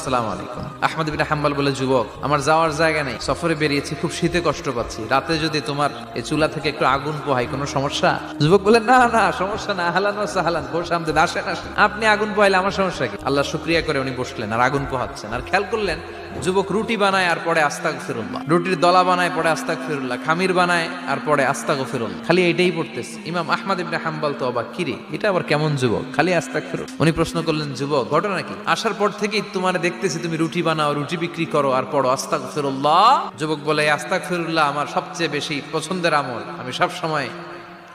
আসসালামু আলাইকুম। আহমদ ইবনে হাম্বল বলে, যুবক, আমার যাওয়ার জায়গা নেই, সফরে বেরিয়েছি, খুব শীতে কষ্ট পাচ্ছি, রাতে যদি তোমার এই চুলা থেকে একটু আগুন পোহাই কোনো সমস্যা? যুবক বলে, না না, সমস্যা না, আহলান ওয়া সাহলান, বসে আমদের আসেন আসেন, আপনি আগুন পোহাইলে আমার সমস্যা কি? আল্লাহ শুকরিয়া করে উনি বসলেন আর আগুন পোহাচ্ছেন, আর খেয়াল করলেন যুবক রুটি বানায় আর পরে আস্তাগফিরুল্লাহ, রুটির দলা বানায় পরে আস্তাগফিরুল্লাহ, খামির বানায় আর পরে আস্তাগফিরুল্লাহ, খালি এইটাই পড়তেছে। ইমাম আহমদ ইবনে হাম্বল তো অবাক, কিরে এটা আবার কেমন যুবক, খালি আস্তাগফিরুল্লাহ। উনি প্রশ্ন করলেন, যুবক, ঘটনা কি? আসার পর থেকেই তোমার দেখতেছি তুমি রুটি বানাও, রুটি বিক্রি করো আর পড়ো আস্তাগফিরুল্লাহ। যুবক বলে, আস্তাগফিরুল্লাহ আমার সবচেয়ে বেশি পছন্দের আমল, আমি সব সময়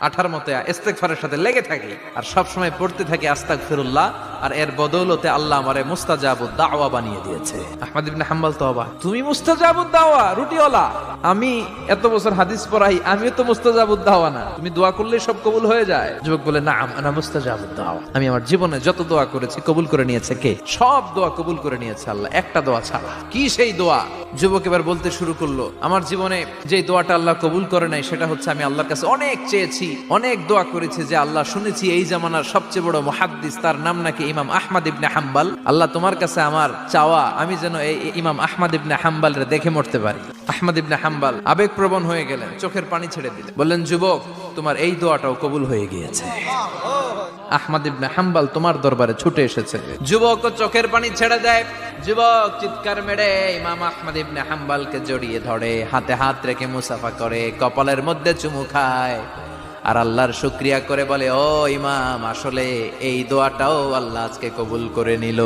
আঠার মতে ইস্তেগফারের সাথে লেগে থাকি আর সব সময় পড়তে থাকি আস্তাগফিরুল্লাহ, আর এর বদৌলতে আল্লাহ আমারে মুস্তাজাবুদ দাওয়া বানিয়ে দিয়েছে। আহমদ ইবনে হাম্বল তো অবাক, তুমি মুস্তাজাবুদ দাওয়া, রুটিওয়ালা? আমি এত বছর হাদিস পড়াই, আমিও তো মুস্তাজাবুদ দাওয়া না, তুমি দোয়া করলে সব কবুল হয়ে যায়? যুবক বলে, না, আনা মুস্তাজাবুদ দাওয়া, আমি আমার জীবনে যত দোয়া করেছি কবুল করে নিয়েছে কে? সব দোয়া কবুল করে নিয়েছে আল্লাহ, একটা দোয়া ছাড়া। কি সেই দোয়া? যুবক এবার বলতে শুরু করলো, আমার জীবনে যে দোয়াটা আল্লাহ কবুল করে নাই সেটা হচ্ছে আমি আল্লাহর কাছে অনেক চেয়েছি, অনেক দোয়া করেছি যে আল্লাহ, শুনেছি এই জামানার সবচেয়ে বড় মুহাদ্দিস, তার নাম নাকি ইমাম আহমদ ইবনে হাম্বল, আল্লাহ তোমার কাছে আমার চাওয়া আমি যেন এই ইমাম আহমদ ইবনে হাম্বলরে দেখে মরতে পারি। আহমদ ইবনে হাম্বল আবেগপ্রবণ হয়ে গেলেন, চোখের পানি ছেড়ে দিলেন, বললেন, যুবক, তোমার এই দোয়াটাও কবুল হয়ে গিয়েছে। আহমদ ইবনে হাম্বল তোমার দরবারে ছুটে এসেছে। যুবক চোখের পানি ছেড়ে দেয়, যুবক চিৎকার মেরে ইমাম আহমদ ইবনে হাম্বলকে জড়িয়ে ধরে, হাতে হাত রেখে মুসাফা করে, কপালের মধ্যে চুমু খায় আর আল্লাহর শুকরিয়া করে বলে, ও ইমাম, আসলে এই দোয়াটাও আল্লাহ আজকে কবুল করে নিল।